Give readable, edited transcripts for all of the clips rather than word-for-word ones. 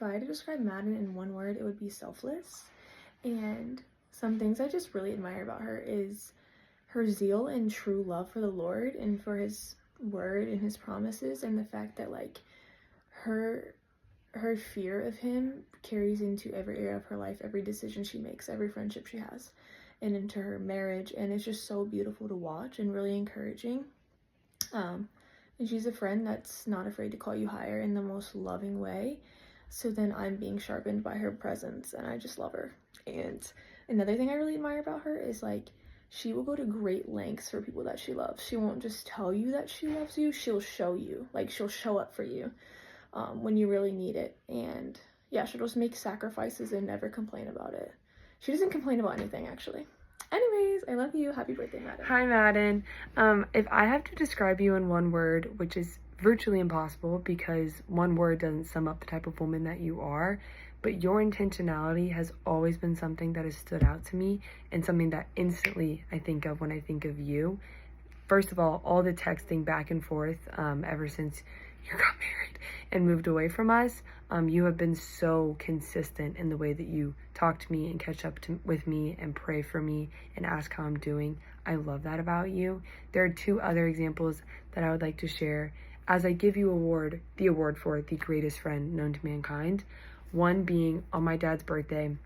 I had to describe Madden in one word, it would be selfless. And some things I just really admire about her is her zeal and true love for the Lord and for his word and his promises, and the fact that like her fear of him carries into every area of her life, every decision she makes, every friendship she has, and into her marriage. And it's just so beautiful to watch and really encouraging. And she's a friend that's not afraid to call you higher in the most loving way. So then I'm being sharpened by her presence, and I just love her. And another thing I really admire about her is like she will go to great lengths for people that she loves. She won't just tell you that she loves you, she'll show you. Like, she'll show up for you when you really need it. And yeah, she'll just make sacrifices and never complain about it. She doesn't complain about anything, actually. Anyways, I love you. Happy birthday, Madden. Hi, Madden. If I have to describe you in one word, which is virtually impossible because one word doesn't sum up the type of woman that you are, but your intentionality has always been something that has stood out to me and something that instantly I think of when I think of you. First of all the texting back and forth ever since you got married and moved away from us, you have been so consistent in the way that you talk to me and catch up with me and pray for me and ask how I'm doing. I love that about you. There are two other examples that I would like to share as I give you the award for the greatest friend known to mankind. One being on my dad's birthday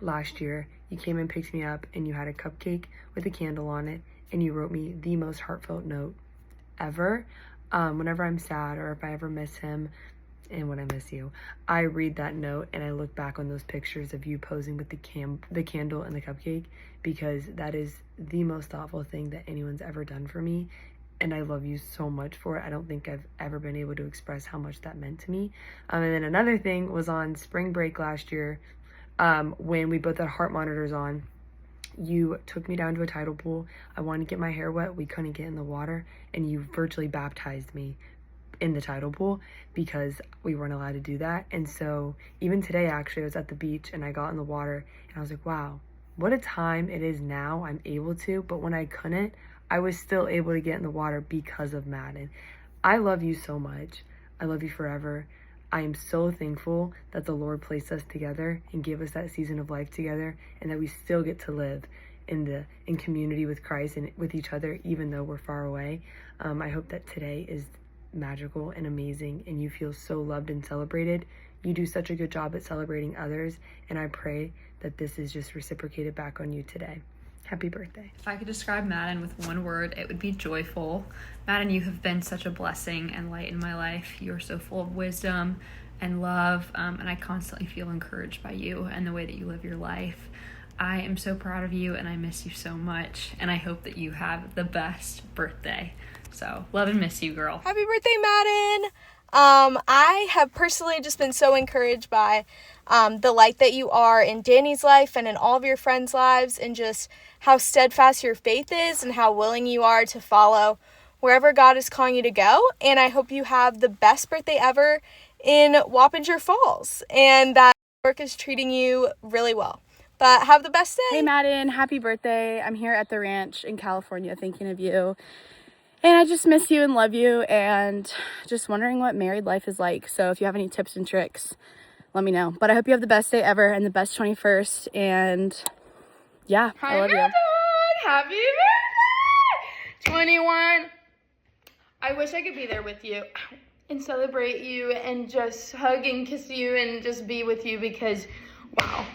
last year, you came and picked me up and you had a cupcake with a candle on it and you wrote me the most heartfelt note ever. Whenever I'm sad or if I ever miss him, and when I miss you, I read that note and I look back on those pictures of you posing with the candle and the cupcake, because that is the most thoughtful thing that anyone's ever done for me. And I love you so much for it. I don't think I've ever been able to express how much that meant to me. And then another thing was on spring break last year, when we both had heart monitors on. You took me down to a tidal pool. I wanted to get my hair wet. We couldn't get in the water. And you virtually baptized me in the tidal pool because we weren't allowed to do that. And so even today, actually, I was at the beach and I got in the water and I was like, wow, what a time it is now. I'm able to. But when I couldn't, I was still able to get in the water because of Madden. I love you so much. I love you forever. I am so thankful that the Lord placed us together and gave us that season of life together, and that we still get to live in community with Christ and with each other, even though we're far away. I hope that today is magical and amazing, and you feel so loved and celebrated. You do such a good job at celebrating others, and I pray that this is just reciprocated back on you today. Happy birthday. If I could describe Madden with one word, it would be joyful. Madden, you have been such a blessing and light in my life. You're so full of wisdom and love, and I constantly feel encouraged by you and the way that you live your life. I am so proud of you, and I miss you so much, and I hope that you have the best birthday. So, love and miss you, girl. Happy birthday, Madden! I have personally just been so encouraged by the light that you are in Danny's life and in all of your friends' lives, and just how steadfast your faith is and how willing you are to follow wherever God is calling you to go. And I hope you have the best birthday ever in Wappinger Falls and that work is treating you really well. But have the best day. Hey Madden, happy birthday. I'm here at the ranch in California thinking of you. And I just miss you and love you and just wondering what married life is like. So if you have any tips and tricks, let me know. But I hope you have the best day ever and the best 21st. And yeah, I love you. Happy birthday! 21. I wish I could be there with you and celebrate you and just hug and kiss you and just be with you, because, wow.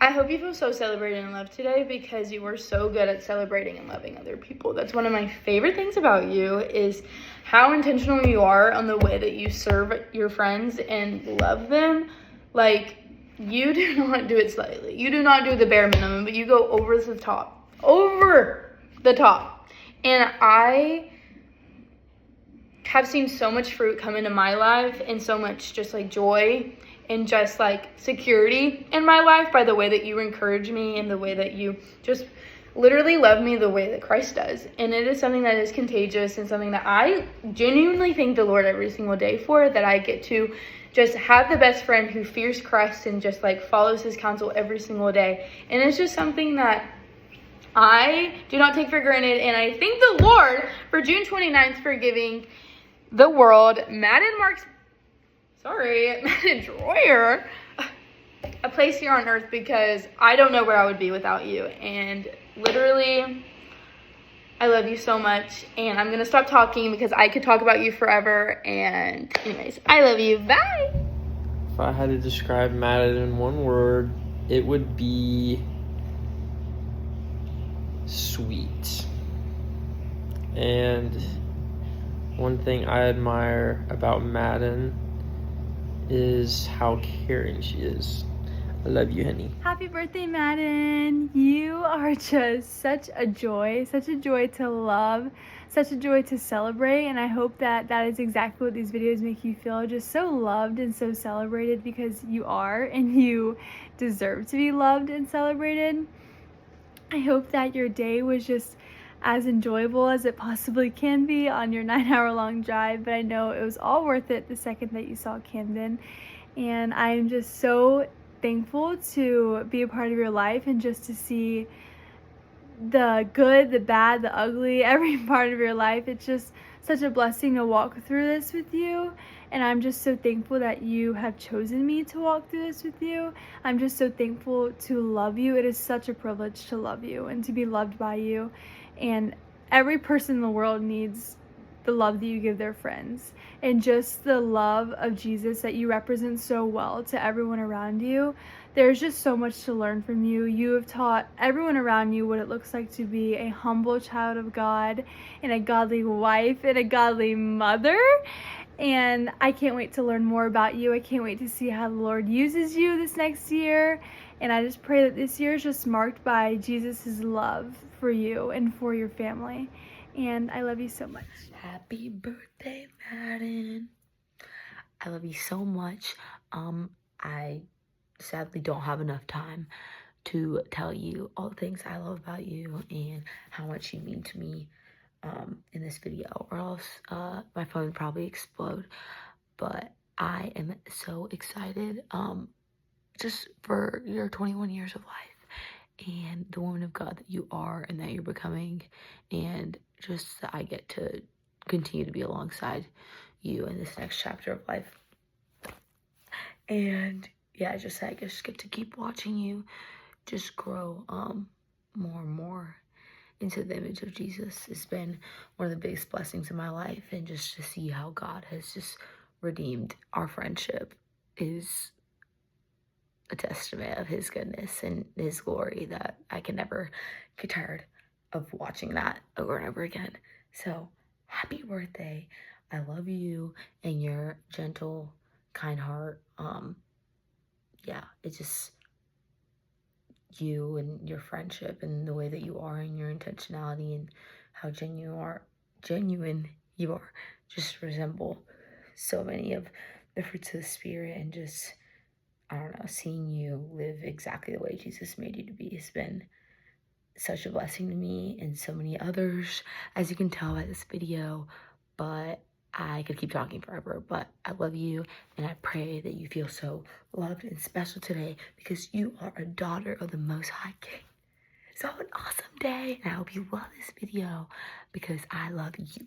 I hope you feel so celebrated and loved today, because you were so good at celebrating and loving other people. That's one of my favorite things about you, is how intentional you are on the way that you serve your friends and love them. Like, you do not do it slightly. You do not do the bare minimum, but you go over the top. Over the top. And I have seen so much fruit come into my life, and so much just like joy and just like security in my life by the way that you encourage me and the way that you just literally love me the way that Christ does. And it is something that is contagious and something that I genuinely thank the Lord every single day for, that I get to just have the best friend who fears Christ and just like follows his counsel every single day. And it's just something that I do not take for granted. And I thank the Lord for June 29th for giving the world Madden Marks sorry, drawer. A place here on earth because I don't know where I would be without you. And literally, I love you so much. And I'm going to stop talking because I could talk about you forever. And anyways, I love you. Bye. If I had to describe Madden in one word, it would be sweet. And one thing I admire about Madden is how caring she is. I love you, honey. Happy birthday, Madden. You are just such a joy to love, such a joy to celebrate, and I hope that that is exactly what these videos make you feel, just so loved and so celebrated, because you are, and you deserve to be loved and celebrated. I hope that your day was just as enjoyable as it possibly can be on your 9-hour-long drive, but I know it was all worth it the second that you saw Camden, and I am just so thankful to be a part of your life and just to see the good, the bad, the ugly, every part of your life. It's just such a blessing to walk through this with you, and I'm just so thankful that you have chosen me to walk through this with you. I'm just so thankful to love you. It is such a privilege to love you and to be loved by you, and every person in the world needs the love that you give their friends, and just the love of Jesus that you represent so well to everyone around you. There's just so much to learn from you. You have taught everyone around you what it looks like to be a humble child of God, and a godly wife, and a godly mother. And I can't wait to learn more about you. I can't wait to see how the Lord uses you this next year. And I just pray that this year is just marked by Jesus' love for you and for your family. And I love you so much. Happy birthday, Madden. I love you so much. I sadly don't have enough time to tell you all the things I love about you and how much you mean to me in this video, or else my phone would probably explode. But I am so excited just for your 21 years of life and the woman of God that you are and that you're becoming, and just that I get to continue to be alongside you in this next chapter of life. And yeah, I just get to keep watching you just grow more and more into the image of Jesus. It's been one of the biggest blessings in my life, and just to see how God has just redeemed our friendship is a testament of his goodness and his glory that I can never get tired of watching that over and over again. So happy birthday. I love you and your gentle, kind heart. Yeah, it's just you and your friendship and the way that you are and your intentionality and how genuine you are just resemble so many of the fruits of the Spirit. And just, I don't know, seeing you live exactly the way Jesus made you to be has been such a blessing to me and so many others, as you can tell by this video. But I could keep talking forever, but I love you, and I pray that you feel so loved and special today, because you are a daughter of the Most High King. So have an awesome day, and I hope you love this video, because I love you.